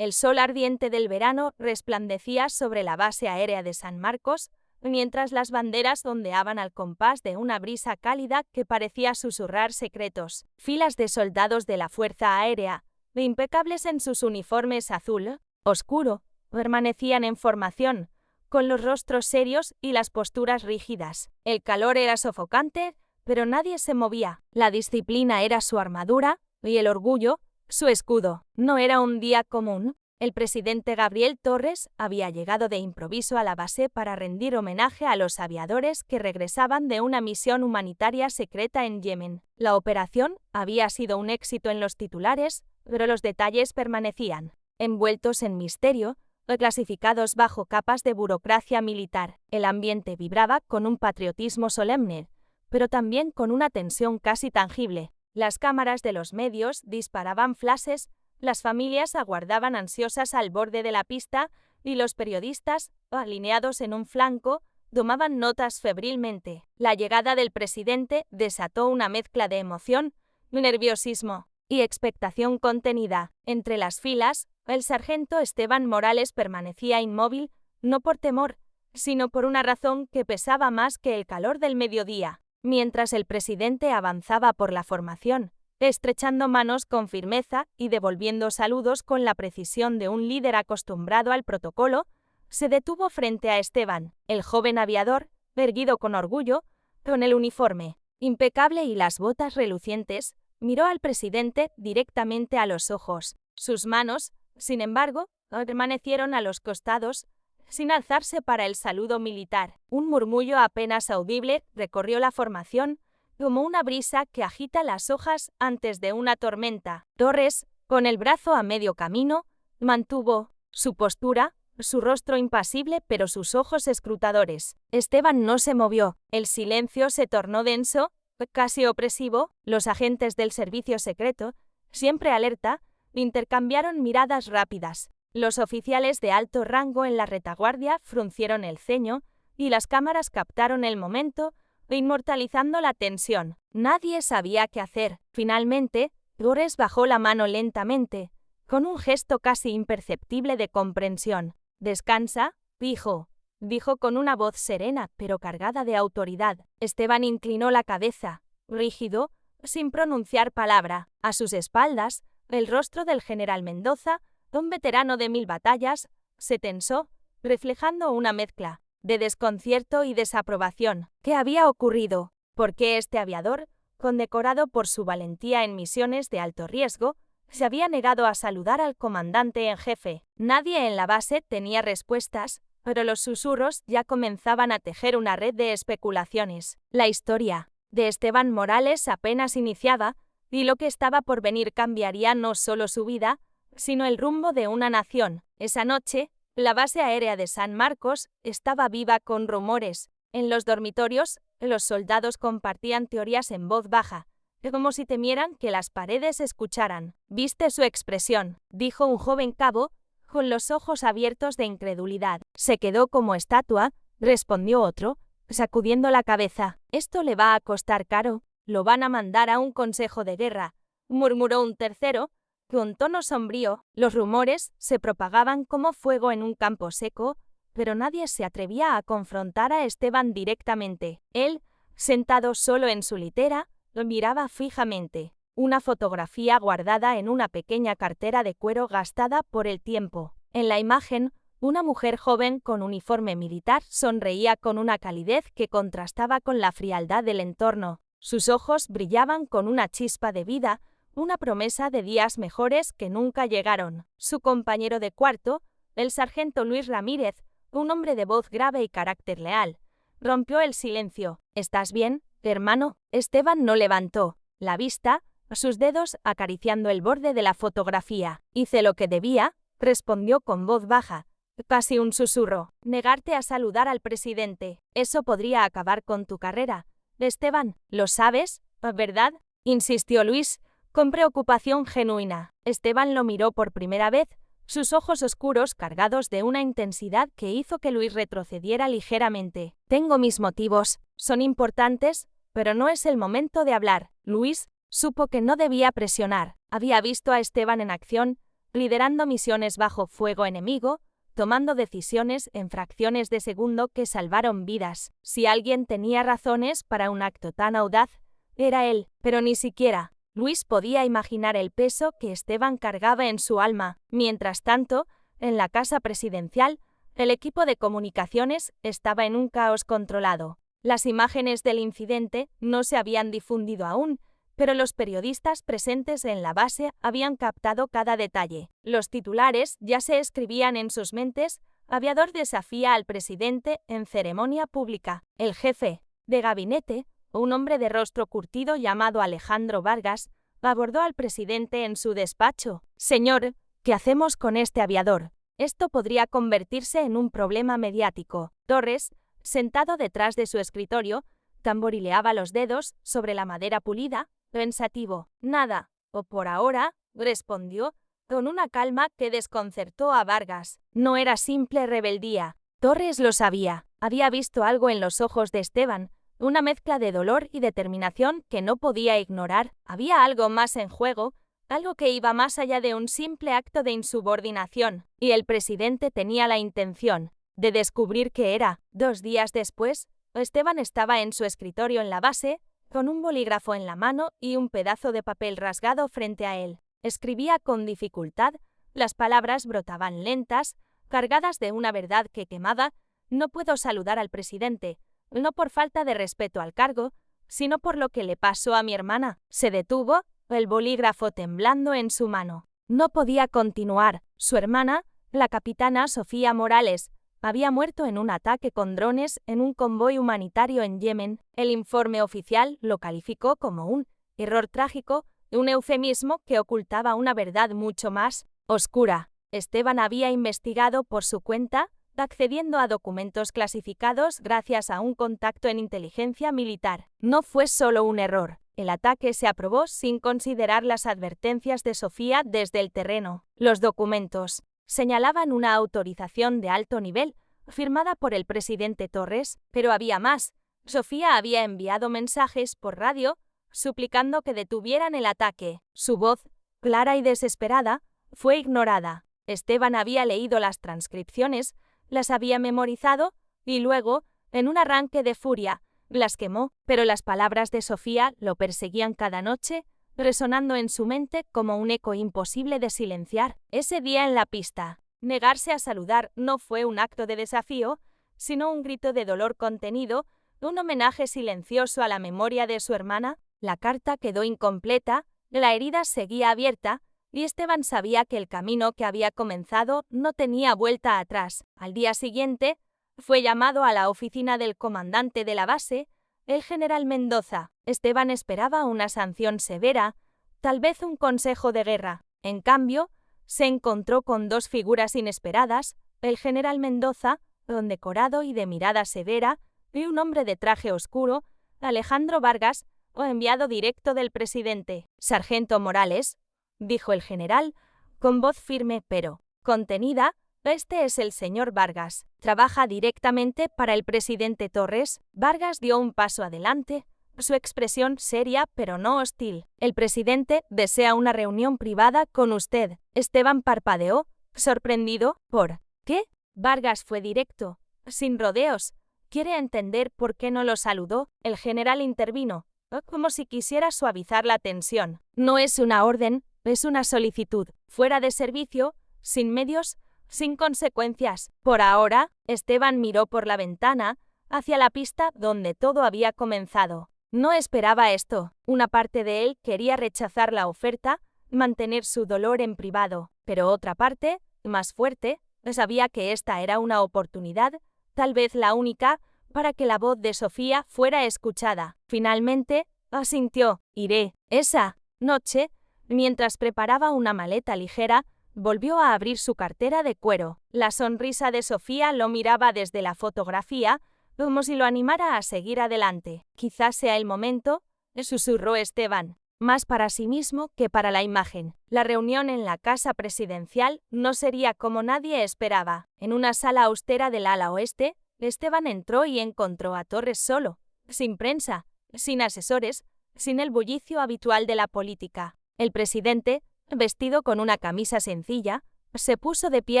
El sol ardiente del verano resplandecía sobre la base aérea de San Marcos, mientras las banderas ondeaban al compás de una brisa cálida que parecía susurrar secretos. Filas de soldados de la Fuerza Aérea, impecables en sus uniformes azul oscuro, permanecían en formación, con los rostros serios y las posturas rígidas. El calor era sofocante, pero nadie se movía. La disciplina era su armadura, y el orgullo, su escudo. No era un día común. El presidente Gabriel Torres había llegado de improviso a la base para rendir homenaje a los aviadores que regresaban de una misión humanitaria secreta en Yemen. La operación había sido un éxito en los titulares, pero los detalles permanecían envueltos en misterio, clasificados bajo capas de burocracia militar. El ambiente vibraba con un patriotismo solemne, pero también con una tensión casi tangible. Las cámaras de los medios disparaban flashes, las familias aguardaban ansiosas al borde de la pista y los periodistas, alineados en un flanco, tomaban notas febrilmente. La llegada del presidente desató una mezcla de emoción, nerviosismo y expectación contenida. Entre las filas, el sargento Esteban Morales permanecía inmóvil, no por temor, sino por una razón que pesaba más que el calor del mediodía. Mientras el presidente avanzaba por la formación, estrechando manos con firmeza y devolviendo saludos con la precisión de un líder acostumbrado al protocolo, se detuvo frente a Esteban, el joven aviador, erguido con orgullo, con el uniforme impecable y las botas relucientes, miró al presidente directamente a los ojos. Sus manos, sin embargo, permanecieron a los costados, sin alzarse para el saludo militar. Un murmullo apenas audible recorrió la formación, como una brisa que agita las hojas antes de una tormenta. Torres, con el brazo a medio camino, mantuvo su postura, su rostro impasible pero sus ojos escrutadores. Esteban no se movió. El silencio se tornó denso, casi opresivo. Los agentes del servicio secreto, siempre alerta, intercambiaron miradas rápidas. Los oficiales de alto rango en la retaguardia fruncieron el ceño y las cámaras captaron el momento, inmortalizando la tensión. Nadie sabía qué hacer. Finalmente, Torres bajó la mano lentamente, con un gesto casi imperceptible de comprensión. «Descansa, hijo», dijo con una voz serena pero cargada de autoridad. Esteban inclinó la cabeza, rígido, sin pronunciar palabra. A sus espaldas, el rostro del general Mendoza, un veterano de 1000 batallas, se tensó, reflejando una mezcla de desconcierto y desaprobación. ¿Qué había ocurrido? ¿Por qué este aviador, condecorado por su valentía en misiones de alto riesgo, se había negado a saludar al comandante en jefe? Nadie en la base tenía respuestas, pero los susurros ya comenzaban a tejer una red de especulaciones. La historia de Esteban Morales apenas iniciaba, y lo que estaba por venir cambiaría no solo su vida, sino el rumbo de una nación. Esa noche, la base aérea de San Marcos estaba viva con rumores. En los dormitorios, los soldados compartían teorías en voz baja, como si temieran que las paredes escucharan. «¿Viste su expresión?», dijo un joven cabo, con los ojos abiertos de incredulidad. «Se quedó como estatua», respondió otro, sacudiendo la cabeza. «Esto le va a costar caro, lo van a mandar a un consejo de guerra», murmuró un tercero, con tono sombrío. Los rumores se propagaban como fuego en un campo seco, pero nadie se atrevía a confrontar a Esteban directamente. Él, sentado solo en su litera, lo miraba fijamente. Una fotografía guardada en una pequeña cartera de cuero gastada por el tiempo. En la imagen, una mujer joven con uniforme militar sonreía con una calidez que contrastaba con la frialdad del entorno. Sus ojos brillaban con una chispa de vida, una promesa de días mejores que nunca llegaron. Su compañero de cuarto, el sargento Luis Ramírez, un hombre de voz grave y carácter leal, rompió el silencio. «¿Estás bien, hermano?». Esteban no levantó la vista, sus dedos acariciando el borde de la fotografía. «Hice lo que debía», respondió con voz baja, casi un susurro. «Negarte a saludar al presidente. Eso podría acabar con tu carrera. Esteban, lo sabes, ¿verdad?», insistió Luis, con preocupación genuina. Esteban lo miró por primera vez, sus ojos oscuros cargados de una intensidad que hizo que Luis retrocediera ligeramente. «Tengo mis motivos, son importantes, pero no es el momento de hablar». Luis supo que no debía presionar. Había visto a Esteban en acción, liderando misiones bajo fuego enemigo, tomando decisiones en fracciones de segundo que salvaron vidas. Si alguien tenía razones para un acto tan audaz, era él, pero ni siquiera Luis podía imaginar el peso que Esteban cargaba en su alma. Mientras tanto, en la casa presidencial, el equipo de comunicaciones estaba en un caos controlado. Las imágenes del incidente no se habían difundido aún, pero los periodistas presentes en la base habían captado cada detalle. Los titulares ya se escribían en sus mentes: aviador desafía al presidente en ceremonia pública. El jefe de gabinete, un hombre de rostro curtido llamado Alejandro Vargas, abordó al presidente en su despacho. Señor, ¿qué hacemos con este aviador? Esto podría convertirse en un problema mediático. Torres, sentado detrás de su escritorio, tamborileaba los dedos sobre la madera pulida, pensativo. Nada, o por ahora, respondió, con una calma que desconcertó a Vargas. No era simple rebeldía. Torres lo sabía. Había visto algo en los ojos de Esteban, una mezcla de dolor y determinación que no podía ignorar. Había algo más en juego, algo que iba más allá de un simple acto de insubordinación, y el presidente tenía la intención de descubrir qué era. 2 días después, Esteban estaba en su escritorio en la base, con un bolígrafo en la mano y un pedazo de papel rasgado frente a él. Escribía con dificultad, las palabras brotaban lentas, cargadas de una verdad que quemaba. No puedo saludar al presidente, no por falta de respeto al cargo, sino por lo que le pasó a mi hermana. Se detuvo, el bolígrafo temblando en su mano. No podía continuar. Su hermana, la capitana Sofía Morales, había muerto en un ataque con drones en un convoy humanitario en Yemen. El informe oficial lo calificó como un error trágico, un eufemismo que ocultaba una verdad mucho más oscura. Esteban había investigado por su cuenta, accediendo a documentos clasificados gracias a un contacto en inteligencia militar. No fue solo un error. El ataque se aprobó sin considerar las advertencias de Sofía desde el terreno. Los documentos señalaban una autorización de alto nivel, firmada por el presidente Torres, pero había más. Sofía había enviado mensajes por radio, suplicando que detuvieran el ataque. Su voz, clara y desesperada, fue ignorada. Esteban había leído las transcripciones, las había memorizado, y luego, en un arranque de furia, las quemó, pero las palabras de Sofía lo perseguían cada noche, resonando en su mente como un eco imposible de silenciar. Ese día en la pista, negarse a saludar no fue un acto de desafío, sino un grito de dolor contenido, un homenaje silencioso a la memoria de su hermana. La carta quedó incompleta, la herida seguía abierta, y Esteban sabía que el camino que había comenzado no tenía vuelta atrás. Al día siguiente, fue llamado a la oficina del comandante de la base, el general Mendoza. Esteban esperaba una sanción severa, tal vez un consejo de guerra. En cambio, se encontró con 2 figuras inesperadas: el general Mendoza, condecorado y de mirada severa, y un hombre de traje oscuro, Alejandro Vargas, o enviado directo del presidente. Sargento Morales, dijo el general, con voz firme pero contenida, este es el señor Vargas. ¿Trabaja directamente para el presidente Torres? Vargas dio un paso adelante, su expresión seria pero no hostil. El presidente desea una reunión privada con usted. Esteban parpadeó, sorprendido. ¿Por qué? Vargas fue directo, sin rodeos. ¿Quiere entender por qué no lo saludó? El general intervino, como si quisiera suavizar la tensión. No es una orden, es una solicitud. Fuera de servicio, sin medios, sin consecuencias. Por ahora, Esteban miró por la ventana, hacia la pista donde todo había comenzado. No esperaba esto. Una parte de él quería rechazar la oferta, mantener su dolor en privado, pero otra parte, más fuerte, sabía que esta era una oportunidad, tal vez la única, para que la voz de Sofía fuera escuchada. Finalmente, asintió. Iré. Esa noche, mientras preparaba una maleta ligera, volvió a abrir su cartera de cuero. La sonrisa de Sofía lo miraba desde la fotografía, como si lo animara a seguir adelante. Quizás sea el momento, susurró Esteban, más para sí mismo que para la imagen. La reunión en la casa presidencial no sería como nadie esperaba. En una sala austera del ala oeste, Esteban entró y encontró a Torres solo, sin prensa, sin asesores, sin el bullicio habitual de la política. El presidente, vestido con una camisa sencilla, se puso de pie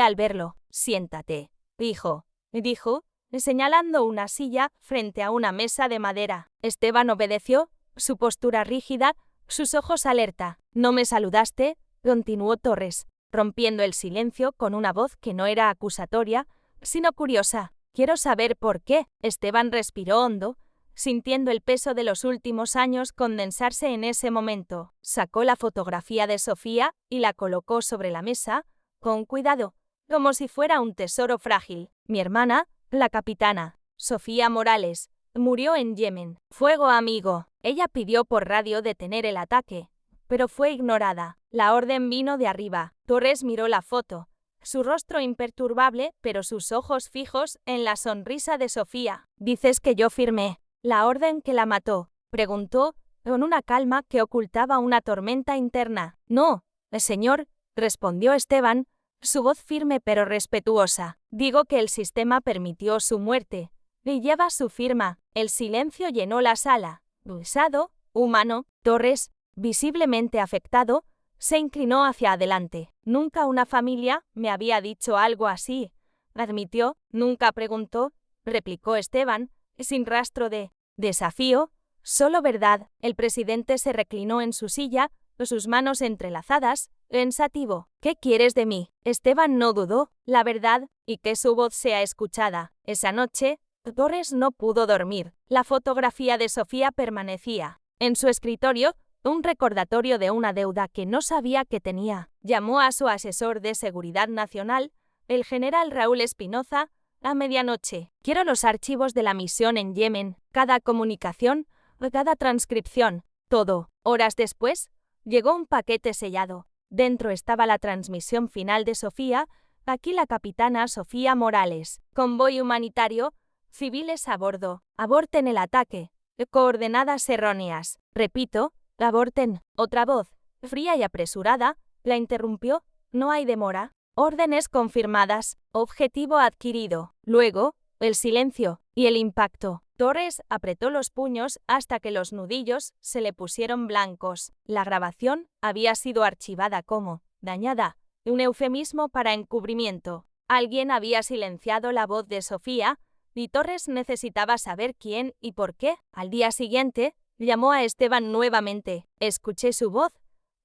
al verlo. «Siéntate, hijo», dijo, señalando una silla frente a una mesa de madera. Esteban obedeció, su postura rígida, sus ojos alerta. «¿No me saludaste?», continuó Torres, rompiendo el silencio con una voz que no era acusatoria, sino curiosa. «Quiero saber por qué». Esteban respiró hondo, sintiendo el peso de los últimos años condensarse en ese momento. Sacó la fotografía de Sofía y la colocó sobre la mesa, con cuidado, como si fuera un tesoro frágil. «Mi hermana, la capitana Sofía Morales, murió en Yemen. Fuego amigo». Ella pidió por radio detener el ataque, pero fue ignorada. La orden vino de arriba. Torres miró la foto, su rostro imperturbable, pero sus ojos fijos en la sonrisa de Sofía. «¿Dices que yo firmé la orden que la mató?», preguntó, con una calma que ocultaba una tormenta interna. «No, señor», respondió Esteban, su voz firme pero respetuosa. «Digo que el sistema permitió su muerte, y lleva su firma». El silencio llenó la sala. Pulsado, humano, Torres, visiblemente afectado, se inclinó hacia adelante. «Nunca una familia me había dicho algo así», admitió. «Nunca preguntó», replicó Esteban, sin rastro de desafío, solo verdad. El presidente se reclinó en su silla, sus manos entrelazadas, pensativo. «¿Qué quieres de mí?». Esteban no dudó. «La verdad, y que su voz sea escuchada». Esa noche, Torres no pudo dormir. La fotografía de Sofía permanecía en su escritorio, un recordatorio de una deuda que no sabía que tenía. Llamó a su asesor de Seguridad Nacional, el general Raúl Espinoza, a medianoche. «Quiero los archivos de la misión en Yemen, cada comunicación, cada transcripción, todo». Horas después, llegó un paquete sellado. Dentro estaba la transmisión final de Sofía, aquí la capitana Sofía Morales. «Convoy humanitario, civiles a bordo. Aborten el ataque. Coordenadas erróneas». «Repito, aborten». Otra voz, fría y apresurada, la interrumpió. «No hay demora». «Órdenes confirmadas. Objetivo adquirido». Luego, el silencio y el impacto. Torres apretó los puños hasta que los nudillos se le pusieron blancos. La grabación había sido archivada como dañada, un eufemismo para encubrimiento. Alguien había silenciado la voz de Sofía, y Torres necesitaba saber quién y por qué. Al día siguiente, llamó a Esteban nuevamente. «Escuché su voz»,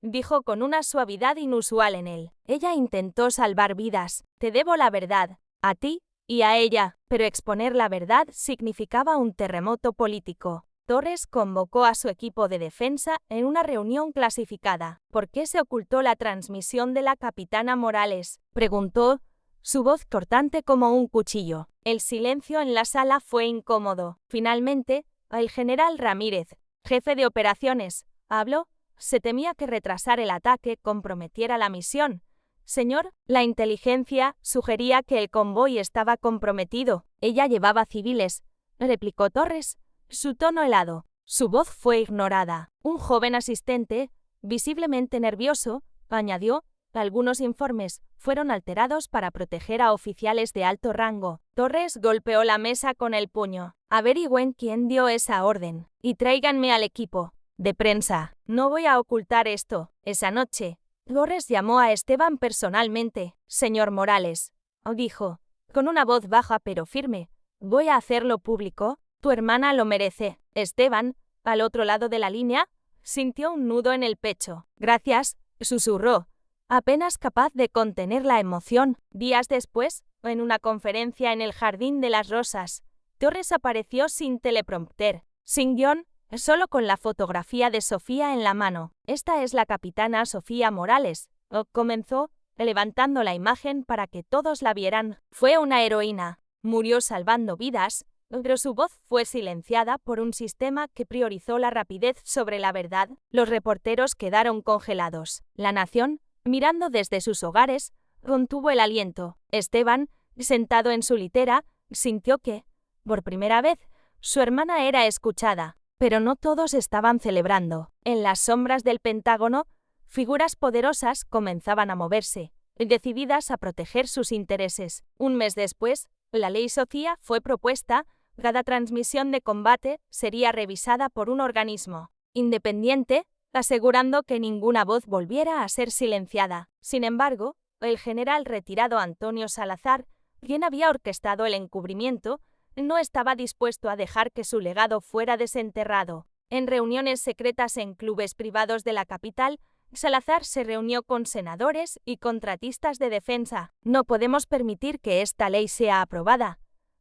dijo con una suavidad inusual en él. «Ella intentó salvar vidas. Te debo la verdad, a ti y a ella». Pero exponer la verdad significaba un terremoto político. Torres convocó a su equipo de defensa en una reunión clasificada. «¿Por qué se ocultó la transmisión de la capitana Morales?», preguntó, su voz cortante como un cuchillo. El silencio en la sala fue incómodo. Finalmente, el general Ramírez, jefe de operaciones, habló. «Se temía que retrasar el ataque comprometiera la misión. Señor, la inteligencia sugería que el convoy estaba comprometido». «Ella llevaba civiles», replicó Torres, su tono helado. Su voz fue ignorada. Un joven asistente, visiblemente nervioso, añadió: «Algunos informes fueron alterados para proteger a oficiales de alto rango». Torres golpeó la mesa con el puño. «Averigüen quién dio esa orden y tráiganme al equipo de prensa. No voy a ocultar esto». Esa noche, Torres llamó a Esteban personalmente. «Señor Morales», dijo, con una voz baja pero firme, «voy a hacerlo público. Tu hermana lo merece». Esteban, al otro lado de la línea, sintió un nudo en el pecho. «Gracias», susurró, apenas capaz de contener la emoción. Días después, en una conferencia en el Jardín de las Rosas, Torres apareció sin teleprompter, sin guión, solo con la fotografía de Sofía en la mano. «Esta es la capitana Sofía Morales», comenzó, levantando la imagen para que todos la vieran. «Fue una heroína. Murió salvando vidas», pero su voz fue silenciada por un sistema que priorizó la rapidez sobre la verdad. Los reporteros quedaron congelados. La nación, mirando desde sus hogares, contuvo el aliento. Esteban, sentado en su litera, sintió que, por primera vez, su hermana era escuchada. Pero no todos estaban celebrando. En las sombras del Pentágono, figuras poderosas comenzaban a moverse, decididas a proteger sus intereses. Un mes después, la ley Sofía fue propuesta. Cada transmisión de combate sería revisada por un organismo independiente, asegurando que ninguna voz volviera a ser silenciada. Sin embargo, el general retirado Antonio Salazar, quien había orquestado el encubrimiento, no estaba dispuesto a dejar que su legado fuera desenterrado. En reuniones secretas en clubes privados de la capital, Salazar se reunió con senadores y contratistas de defensa. «No podemos permitir que esta ley sea aprobada»,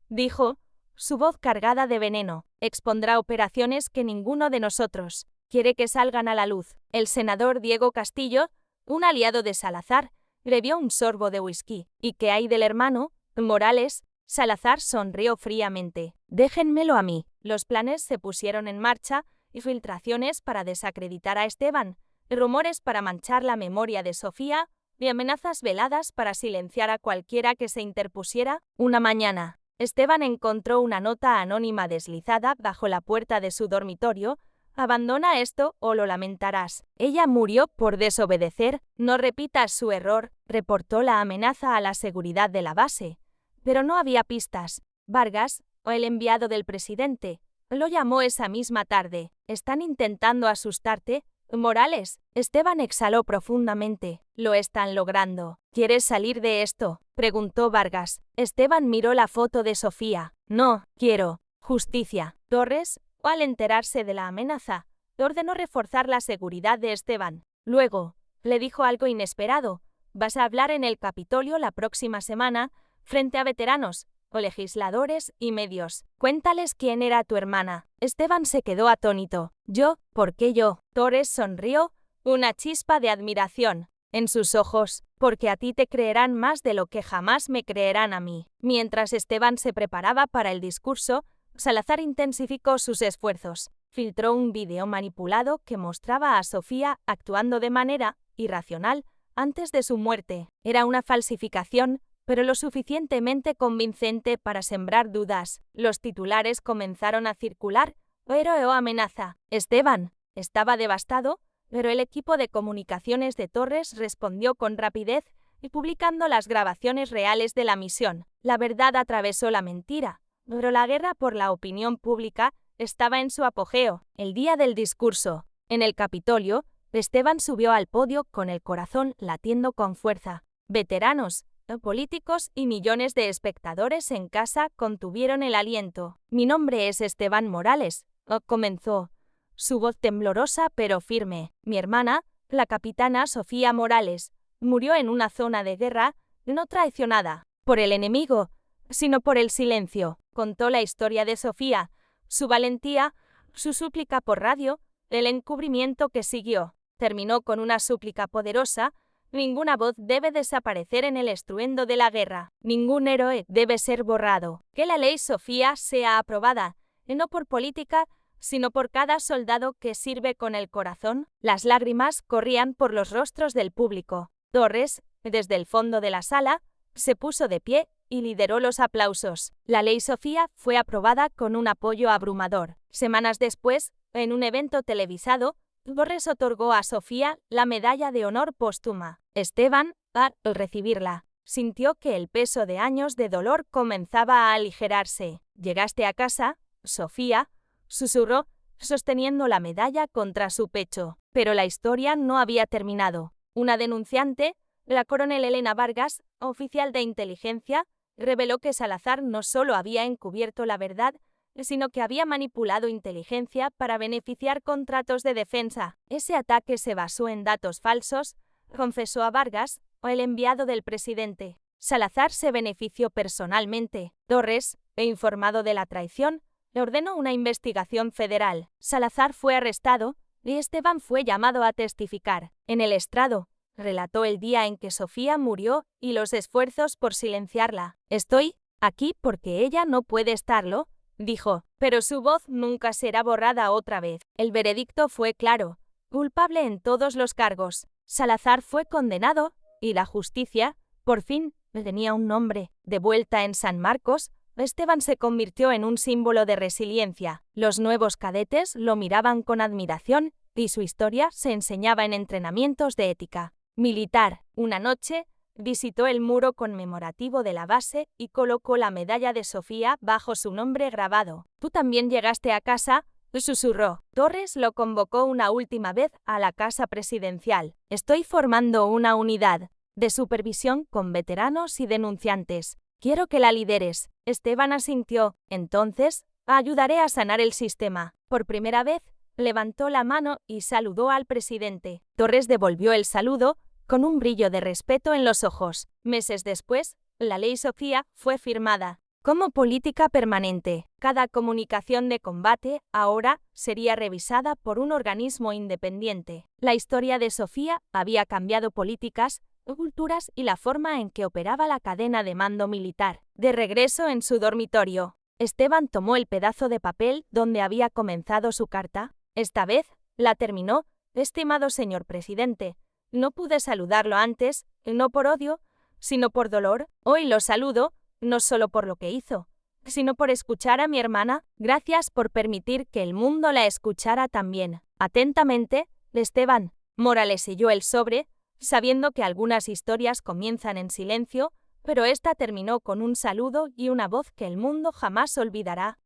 dijo, su voz cargada de veneno. «Expondrá operaciones que ninguno de nosotros quiere que salgan a la luz». El senador Diego Castillo, un aliado de Salazar, bebió un sorbo de whisky. «¿Y qué hay del hermano, Morales?». Salazar sonrió fríamente. «Déjenmelo a mí». Los planes se pusieron en marcha y filtraciones para desacreditar a Esteban, rumores para manchar la memoria de Sofía y amenazas veladas para silenciar a cualquiera que se interpusiera. Una mañana, Esteban encontró una nota anónima deslizada bajo la puerta de su dormitorio. «Abandona esto o lo lamentarás. Ella murió por desobedecer. No repitas su error», reportó la amenaza a la seguridad de la base. Pero no había pistas. Vargas, o el enviado del presidente, lo llamó esa misma tarde. «¿Están intentando asustarte, Morales?». Esteban exhaló profundamente. «Lo están logrando». «¿Quieres salir de esto?», preguntó Vargas. Esteban miró la foto de Sofía. «No, quiero justicia». Torres, al enterarse de la amenaza, ordenó reforzar la seguridad de Esteban. Luego, le dijo algo inesperado. «Vas a hablar en el Capitolio la próxima semana, frente a veteranos, o legisladores y medios. Cuéntales quién era tu hermana». Esteban se quedó atónito. «¿Yo? ¿Por qué yo?». Torres sonrió, una chispa de admiración en sus ojos. «Porque a ti te creerán más de lo que jamás me creerán a mí». Mientras Esteban se preparaba para el discurso, Salazar intensificó sus esfuerzos. Filtró un vídeo manipulado que mostraba a Sofía actuando de manera irracional antes de su muerte. Era una falsificación, pero lo suficientemente convincente para sembrar dudas. Los titulares comenzaron a circular: «Héroe o amenaza». Esteban estaba devastado, pero el equipo de comunicaciones de Torres respondió con rapidez y publicando las grabaciones reales de la misión. La verdad atravesó la mentira, pero la guerra por la opinión pública estaba en su apogeo. El día del discurso, en el Capitolio, Esteban subió al podio con el corazón latiendo con fuerza. Veteranos, políticos y millones de espectadores en casa contuvieron el aliento. «Mi nombre es Esteban Morales», comenzó, su voz temblorosa pero firme. «Mi hermana, la capitana Sofía Morales, murió en una zona de guerra, no traicionada por el enemigo, sino por el silencio». Contó la historia de Sofía, su valentía, su súplica por radio, el encubrimiento que siguió. Terminó con una súplica poderosa: «Ninguna voz debe desaparecer en el estruendo de la guerra. Ningún héroe debe ser borrado. Que la ley Sofía sea aprobada, no por política, sino por cada soldado que sirve con el corazón». Las lágrimas corrían por los rostros del público. Torres, desde el fondo de la sala, se puso de pie y lideró los aplausos. La ley Sofía fue aprobada con un apoyo abrumador. Semanas después, en un evento televisado, Torres otorgó a Sofía la medalla de honor póstuma. Esteban, al recibirla, sintió que el peso de años de dolor comenzaba a aligerarse. «¿Llegaste a casa, Sofía?», susurró, sosteniendo la medalla contra su pecho. Pero la historia no había terminado. Una denunciante, la coronel Elena Vargas, oficial de inteligencia, reveló que Salazar no solo había encubierto la verdad, sino que había manipulado inteligencia para beneficiar contratos de defensa. Ese ataque se basó en datos falsos, confesó a Vargas, o el enviado del presidente. Salazar se benefició personalmente. Torres, informado de la traición, le ordenó una investigación federal. Salazar fue arrestado y Esteban fue llamado a testificar. En el estrado, relató el día en que Sofía murió y los esfuerzos por silenciarla. «Estoy aquí porque ella no puede estarlo», dijo, pero su voz nunca será borrada otra vez. El veredicto fue claro: culpable en todos los cargos. Salazar fue condenado y la justicia, por fin, tenía un nombre. De vuelta en San Marcos, Esteban se convirtió en un símbolo de resiliencia. Los nuevos cadetes lo miraban con admiración y su historia se enseñaba en entrenamientos de ética militar. Una noche, visitó el muro conmemorativo de la base y colocó la medalla de Sofía bajo su nombre grabado. «Tú también llegaste a casa, susurró. Torres lo convocó una última vez a la casa presidencial. Estoy formando una unidad de supervisión con veteranos y denunciantes. Quiero que la lideres. Esteban asintió. Entonces, ayudaré a sanar el sistema. Por primera vez, levantó la mano y saludó al presidente. Torres devolvió el saludo con un brillo de respeto en los ojos. Meses después, la Ley Sofía fue firmada como política permanente. Cada comunicación de combate ahora sería revisada por un organismo independiente. La historia de Sofía había cambiado políticas, culturas y la forma en que operaba la cadena de mando militar. De regreso en su dormitorio, Esteban tomó el pedazo de papel donde había comenzado su carta. Esta vez, la terminó. Estimado señor presidente, no pude saludarlo antes, no por odio, sino por dolor. Hoy lo saludo, no solo por lo que hizo, sino por escuchar a mi hermana. Gracias por permitir que el mundo la escuchara también. Atentamente, Esteban. Morales selló el sobre, sabiendo que algunas historias comienzan en silencio, pero esta terminó con un saludo y una voz que el mundo jamás olvidará.